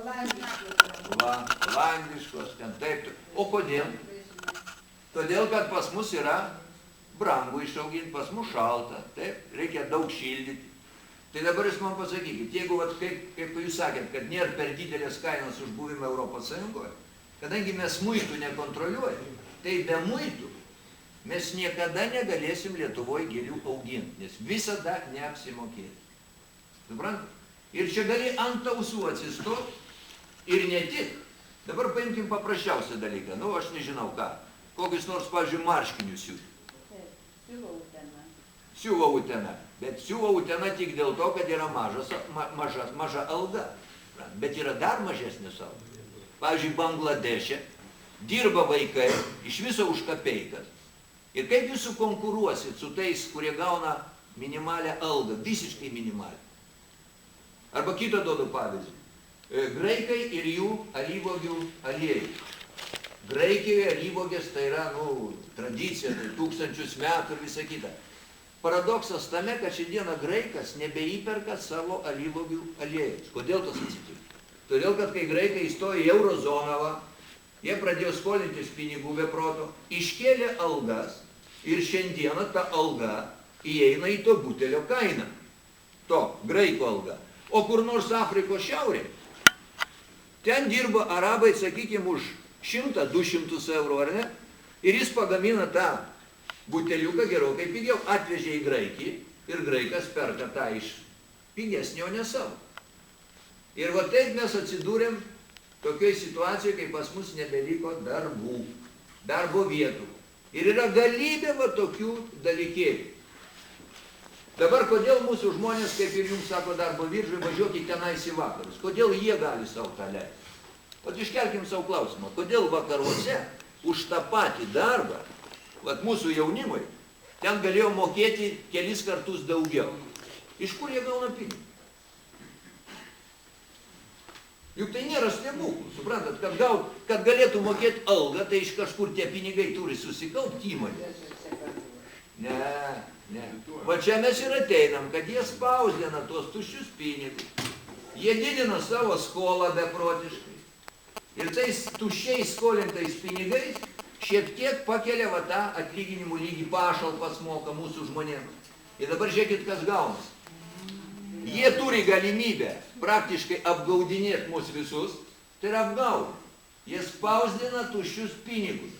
Olandiškos, ten taip. O kodėl? Todėl, kad pas mus yra brangu išauginti, pas mus šalta, taip, reikia daug šildyti. Tai dabar jūs man pasakykit, jeigu, vat, kaip jūs sakėt, kad nėra per didelės kainos už buvimą Europos Sąjungoje, kadangi mes muitų nekontroliuojame, tai be muitų mes niekada negalėsim Lietuvoje gėlių auginti, nes visada neapsimokėti. Suprantate? Ir čia gali ant ausų atsistoti ir ne tik. Dabar paimkim paprasčiausią dalyką, nu aš nežinau ką, kokius nors, pavyzdžiui, marškinius siūti. Siūva Utena, bet siūva Utena tik dėl to, kad yra maža alga, bet yra dar mažesnės alga. Pavyzdžiui, Bangladeše dirba vaikai iš viso už kapeikas. Ir kaip jūs sukonkuruosit su tais, kurie gauna minimalią algą, visiškai minimalią? Arba kitą duodu pavyzdį. Graikai ir jų alyvuogių aliejai. Graikijoje alyvuogės tai yra, tradicija, tai tūkstančius metų ir visa kita. Paradoksas tame, kad šiandieną graikas nebeįperka savo alyvuogių aliejus. Kodėl tas atsitiko? Todėl, kad kai graikai įstojo į eurozoną, jie pradėjo skolintis pinigų be proto, iškėlė algas ir šiandieną ta alga įeina į to butelio kainą. To, graiko alga. O kur nors Afrikos šiaurė, ten dirba arabai, sakykime, už 100-200 eurų, ar ne? Ir jis pagamina tą buteliuką gerokai pigiau, atvežė į Graikiją ir graikas perka tą iš pigesnio, ne savo. Ir va taip mes atsidūrėm tokioj situacijoje, kai pas mus nebeliko darbų, darbo vietų. Ir yra galybė va tokių dalykėlių. Dabar kodėl mūsų žmonės, kaip ir jums sako darbo biržai, važiuokit tenais į vakarus? Kodėl jie gali savo tą leisti? Vat iškelkim savo klausimą, kodėl vakaruose už tą patį darbą, vat mūsų jaunimui, ten galėjo mokėti kelis kartus daugiau. Iš kur jie gauna pinigus? Juk tai nėra stebuklų, suprantat, kad galėtų mokėti algą, tai iš kažkur tie pinigai turi susikaupti įmonė. Ne. Va čia mes ir ateinam, kad jie spausdina tuos tuščius pinigus. Jie didina savo skolą beprotiškai. Ir tais tuščiais skolintais pinigais šiek tiek pakelia va tą atlyginimų lygį, pašalpas moka mūsų žmonėms. Ir dabar žiūrėkit, kas gaunas. Jie turi galimybę praktiškai apgaudinėti mus visus, tai yra apgauna. Jie spausdina tuščius pinigus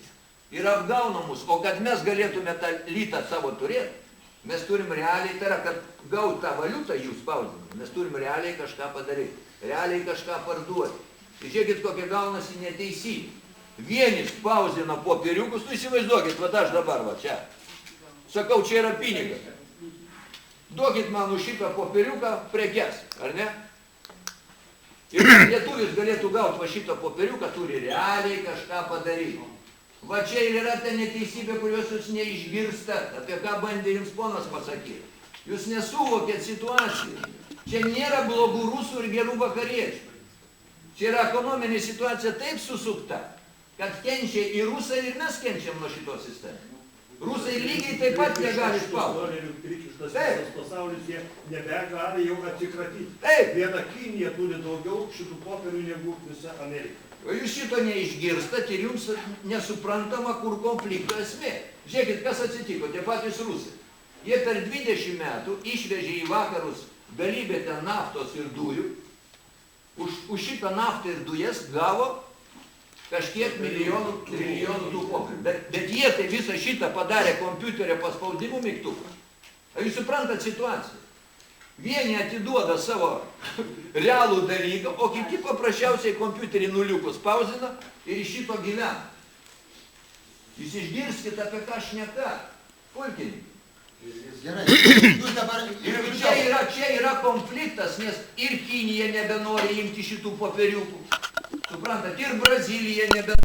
ir apgauna mus. O kad mes galėtume tą litą savo turėti, mes turim realiai, tai yra, kad gauti tą valiutą jų spausdinimą, mes turim realiai kažką padaryti, realiai kažką parduoti. Ir žiūrėkit, kokia gaunasi neteisybė. Vieni spausdina popieriukus, įsivaizduokit, va aš dabar va čia. Sakau, čia yra pinigas. Duokit man už šitą popieriuką prekes, ar ne? Ir lietuvis galėtų gauti va šitą popieriuką, turi realiai kažką padaryti. Va čia ir yra ta neteisybė, kurios jūs neišgirstat, apie ką bandė jums ponas pasakyti. Jūs nesuvokėt situaciją. Čia nėra blogų rusų ir gerų vakariečių. Čia yra ekonominė situacija taip susukta, kad kenčia ir rusai, ir mes kenčiam nuo šitos sistemos. Rusai lygiai taip pat negali spausti. Taip. Pasaulis jie nebegali jau atsikratyti. Taip. Viena Kinija turi daugiau šitų popierių negu visa Amerika. O jūs šito neišgirstat ir jums nesuprantama, kur konflikto esmė. Žiūrėkit, kas atsitiko, tie patys rusai. Jie per 20 metų išvežė į vakarus galybę ten naftos ir dujų. Už šitą naftą ir dujas gavo kažkiek milijonų, trilijonų tų popierių. Bet jie tai visą šitą padarė kompiuterio paspaudimų mygtuką. Ar jūs suprantat situaciją? Vieni atiduoda savo realų dalyką, o kiti paprasčiausiai kompiuterį nuliukus spausdina ir iš šito gyvena. Jūs išgirskit, apie ką šneka, pulkininkai. Gerai, jūs dabar... Ir čia yra konfliktas, nes ir Kinija nebenori imti šitų popieriukų. Suprantat, ir Brazilija nebenori.